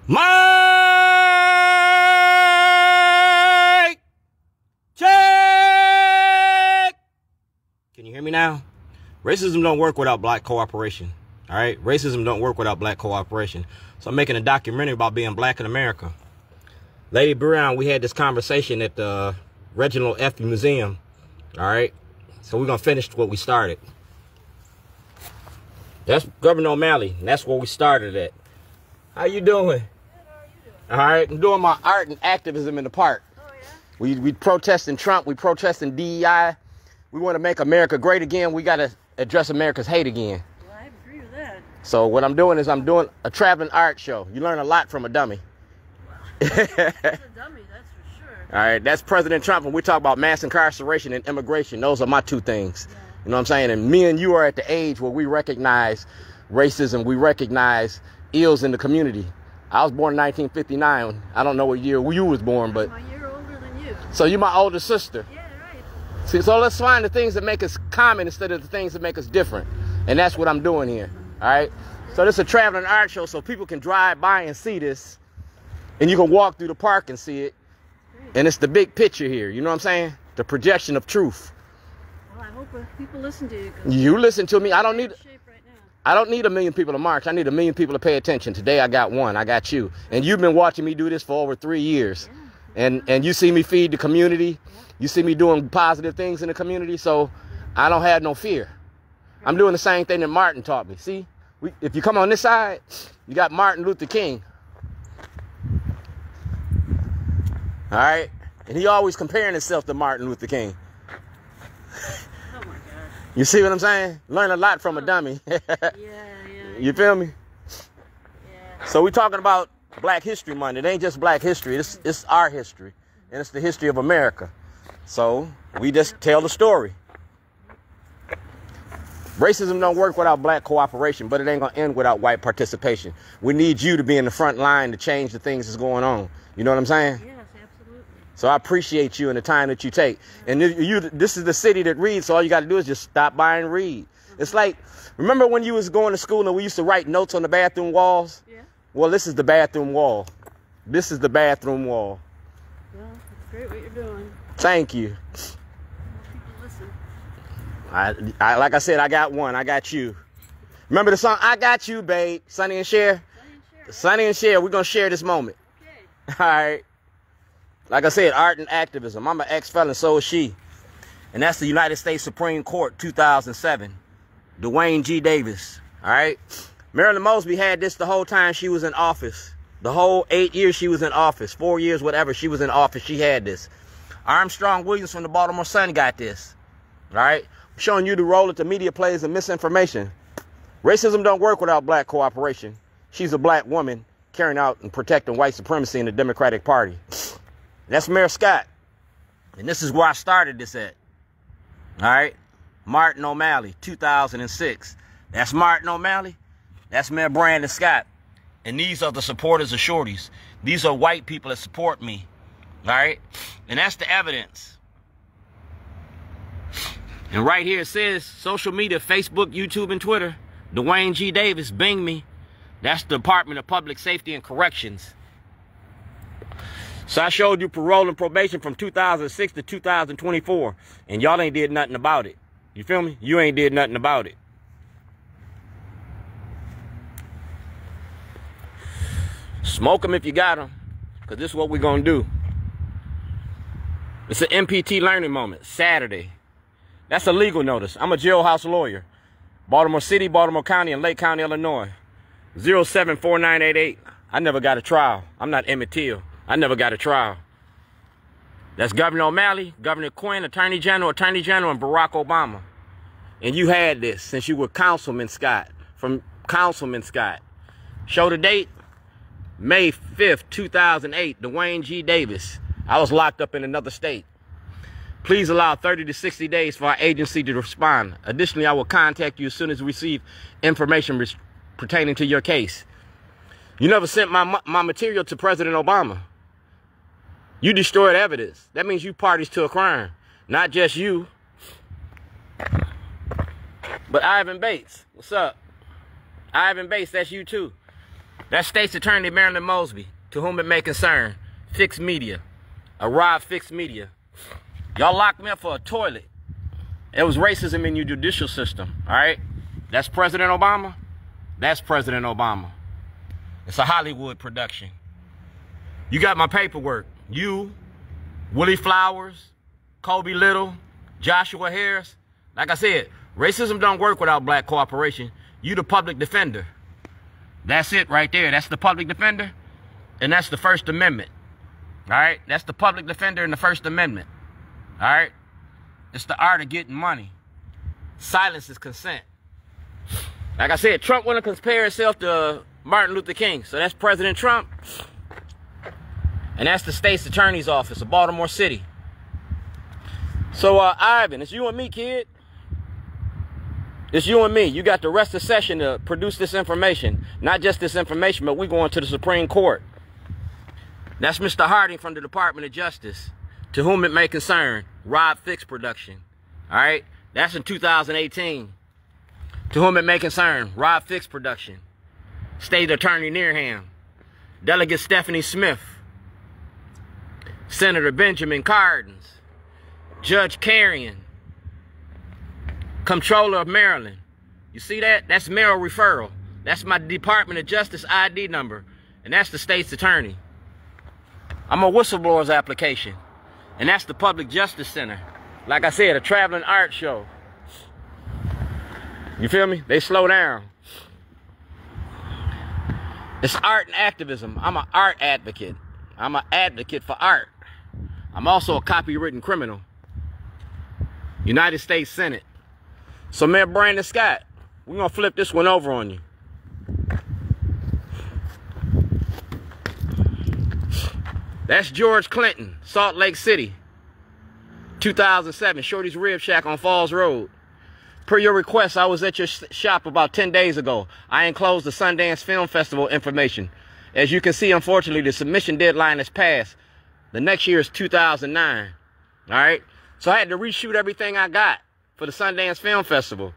Mike! Check! Can you hear me now? Racism don't work without black cooperation. All right? Racism don't work without black cooperation. So I'm making a documentary about being black in America. Lady Brion, we had this conversation at the Reginald F. Museum. All right? So we're going to finish what we started. That's Governor O'Malley, and that's where we started at. How you doing? All right, I'm doing my art and activism in the park. Oh, yeah? We protesting Trump. We protesting DEI. We want to make America great again. We got to address America's hate again. Well, I agree with that. So what I'm doing is I'm doing a traveling art show. You learn a lot from a dummy. Wow. That's a dummy, that's for sure. All right, that's President Trump. When we talk about mass incarceration and immigration, those are my two things. Yeah. You know what I'm saying? And me and you are at the age where we recognize racism. We recognize ills in the community. I was born in 1959. I don't know what year you was born, but I'm a year older than you. So you're my older sister. Yeah, right. See, so let's find the things that make us common instead of the things that make us different. And that's what I'm doing here. All right. So this is a traveling art show, so people can drive by and see this, and you can walk through the park and see it. Great. And it's the big picture here. You know what I'm saying? The projection of truth. Well, I hope people listen to you. You listen to me. I don't need. Right, I don't need 1 million people to march. I need 1 million people to pay attention. Today I got one. I got you. And you've been watching me do this for over 3 years. Yeah. And you see me feed the community. Yeah. You see me doing positive things in the community. So I don't have no fear. Right. I'm doing the same thing that Martin taught me. See, if you come on this side, you got Martin Luther King. All right. And he always comparing himself to Martin Luther King. You see what I'm saying? Learn a lot from a dummy. Yeah. You feel me? Yeah. So we're talking about Black History Month. It ain't just Black history. It's our history. And it's the history of America. So we just tell the story. Racism don't work without black cooperation, but it ain't going to end without white participation. We need you to be in the front line to change the things that's going on. You know what I'm saying? Yes, absolutely. So I appreciate you and the time that you take. And this is the city that reads, so all you got to do is just stop by and read. It's like, remember when you was going to school and we used to write notes on the bathroom walls? Yeah. Well, this is the bathroom wall. This is the bathroom wall. Well, it's great what you're doing. Thank you. People listen. Like I said, I got one. I got you. Remember the song, I Got You, Babe? Sonny and Cher? Sonny and Cher. We're going to share this moment. Okay. All right. Like I said, art and activism. I'm an ex-felon, so is she. And that's the United States Supreme Court, 2007. Dwayne G. Davis. All right. Marilyn Mosby had this the whole time she was in office. The whole 8 years she was in office. 4 years, whatever, she was in office. She had this. Armstrong Williams from the Baltimore Sun got this. All right. I'm showing you the role that the media plays in misinformation. Racism don't work without black cooperation. She's a black woman carrying out and protecting white supremacy in the Democratic Party. That's Mayor Scott. And this is where I started this at. All right. Martin O'Malley, 2006. That's Martin O'Malley. That's Mayor Brandon Scott. And these are the supporters of Shorty's. These are white people that support me. All right. And that's the evidence. And right here it says social media, Facebook, YouTube, and Twitter. Dwayne G. Davis, Bing me. That's the Department of Public Safety and Corrections. So I showed you parole and probation from 2006 to 2024. And y'all ain't did nothing about it. You feel me? You ain't did nothing about it. Smoke them if you got them. Because this is what we're going to do. It's an MPT learning moment. Saturday. That's a legal notice. I'm a jailhouse lawyer. Baltimore City, Baltimore County, and Lake County, Illinois. 074988. I never got a trial. I'm not Emmett Till. I never got a trial. That's Governor O'Malley, Governor Quinn, Attorney General, and Barack Obama. And you had this since you were Councilman Scott, from Councilman Scott. Show the date, May 5th, 2008, Dwayne G. Davis. I was locked up in another state. Please allow 30 to 60 days for our agency to respond. Additionally, I will contact you as soon as we receive information pertaining to your case. You never sent my material to President Obama. You destroyed evidence. That means you parties to a crime. Not just you. But Ivan Bates, what's up? Ivan Bates, that's you too. That's States Attorney Marilyn Mosby, to whom it may concern. Fixed media. A Robt fixed media. Y'all locked me up for a toilet. It was racism in your judicial system, all right? That's President Obama. That's President Obama. It's a Hollywood production. You got my paperwork. You, Willie Flowers, Kobe Little, Joshua Harris. Like I said, racism don't work without black cooperation. You the public defender. That's it right there. That's the public defender. And that's the First Amendment. All right? That's the public defender and the First Amendment. All right? It's the art of getting money. Silence is consent. Like I said, Trump want to compare himself to Martin Luther King. So that's President Trump. And that's the State's Attorney's Office of Baltimore City. So, Ivan, it's you and me, kid. It's you and me. You got the rest of the session to produce this information. Not just this information, but we're going to the Supreme Court. That's Mr. Hardin from the Department of Justice. To whom it may concern. Rob Fix production. All right? That's in 2018. To whom it may concern. Rob Fix production. State Attorney Nearham. Delegate Stephanie Smith. Senator Benjamin Cardins. Judge Carrion. Comptroller of Maryland. You see that? That's mayoral referral. That's my Department of Justice ID number. And that's the state's attorney. I'm a whistleblower's application. And that's the Public Justice Center. Like I said, a traveling art show. You feel me? They slow down. It's art and activism. I'm an art advocate. I'm an advocate for art. I'm also a copywritten criminal. United States Senate. So, Mayor Brandon Scott, we're going to flip this one over on you. That's George Clinton, Salt Lake City, 2007, Shorty's Rib Shack on Falls Road. Per your request, I was at your shop about 10 days ago. I enclosed the Sundance Film Festival information. As you can see, unfortunately, the submission deadline has passed. The next year is 2009. All right? So I had to reshoot everything I got for the Sundance Film Festival.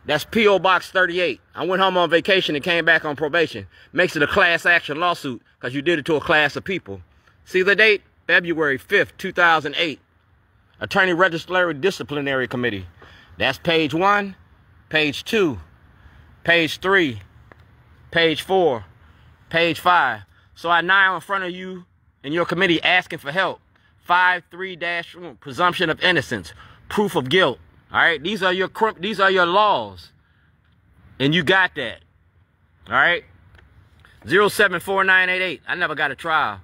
That's P.O. Box 38. I went home on vacation and came back on probation. Makes it a class action lawsuit because you did it to a class of people. See the date? February 5th, 2008. Attorney Registry Disciplinary Committee. That's page 1, page 2, page 3, page 4, page 5. So I now in front of you and your committee asking for help. 5.3- presumption of innocence, proof of guilt. All right, these are your laws, and you got that. All right, 074988. I never got a trial.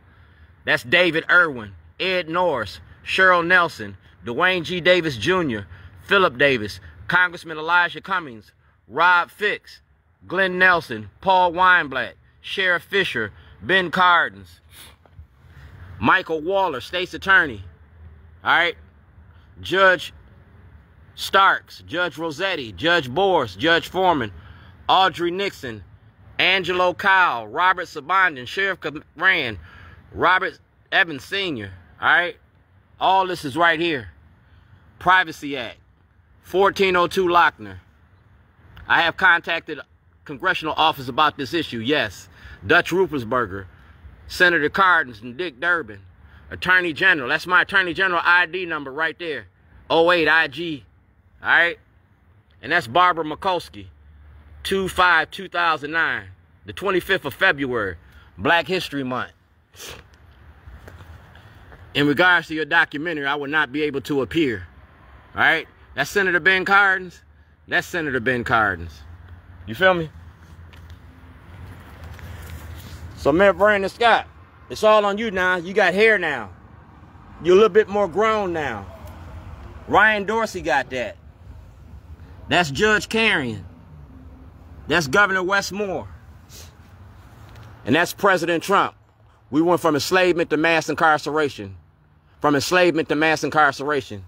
That's David Irwin, Ed Norris, Cheryl Nelson, Dwayne G. Davis Jr., Philip Davis, Congressman Elijah Cummings, Rob Fix, Glenn Nelson, Paul Weinblatt, Sheriff Fisher, Ben Cardins, Michael Waller, State's Attorney. All right, Judge Starks, Judge Rossetti, Judge Boris, Judge Foreman, Audrey Nixon, Angelo Kyle, Robert Sabondon, Sheriff Rand, Robert Evans Sr., all right? All this is right here. Privacy Act, 1402 Lochner. I have contacted congressional office about this issue, yes. Dutch Ruppersberger, Senator Cardins, and Dick Durbin. Attorney General, that's my Attorney General ID number right there. 08 IG, all right? And that's Barbara Mikulski, 2/5/2009, the 25th of February, Black History Month. In regards to your documentary, I will not be able to appear. All right? That's Senator Ben Cardins. That's Senator Ben Cardins. You feel me? So, Mayor Brandon Scott, it's all on you now. You got hair now. You're a little bit more grown now. Ryan Dorsey got that. That's Judge Carrion. That's Governor Westmore. And that's President Trump. We went from enslavement to mass incarceration. From enslavement to mass incarceration.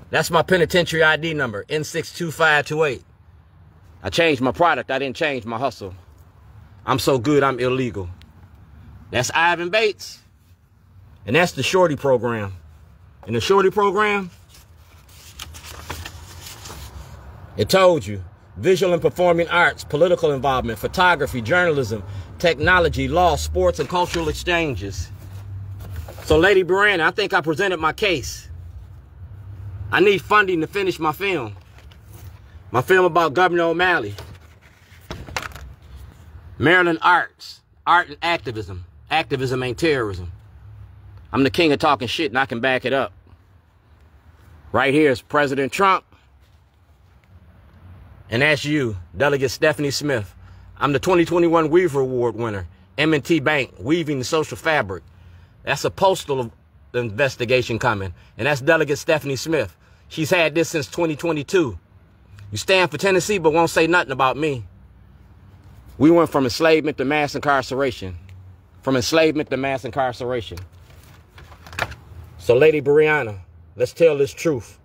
That's my penitentiary ID number, N62528. I changed my product. I didn't change my hustle. I'm so good, I'm illegal. That's Ivan Bates. And that's the Shorty program. In the Shorty program, it told you, visual and performing arts, political involvement, photography, journalism, technology, law, sports, and cultural exchanges. So, Lady Brion, I think I presented my case. I need funding to finish my film. My film about Governor O'Malley. Maryland arts. Art and activism. Activism ain't terrorism. I'm the king of talking shit, and I can back it up. Right here is President Trump. And that's you, Delegate Stephanie Smith. I'm the 2021 Weaver Award winner. M&T Bank, Weaving the Social Fabric. That's a postal investigation coming. And that's Delegate Stephanie Smith. She's had this since 2022. You stand for Tennessee, but won't say nothing about me. We went from enslavement to mass incarceration. From enslavement to mass incarceration. So, Lady Brianna, let's tell this truth.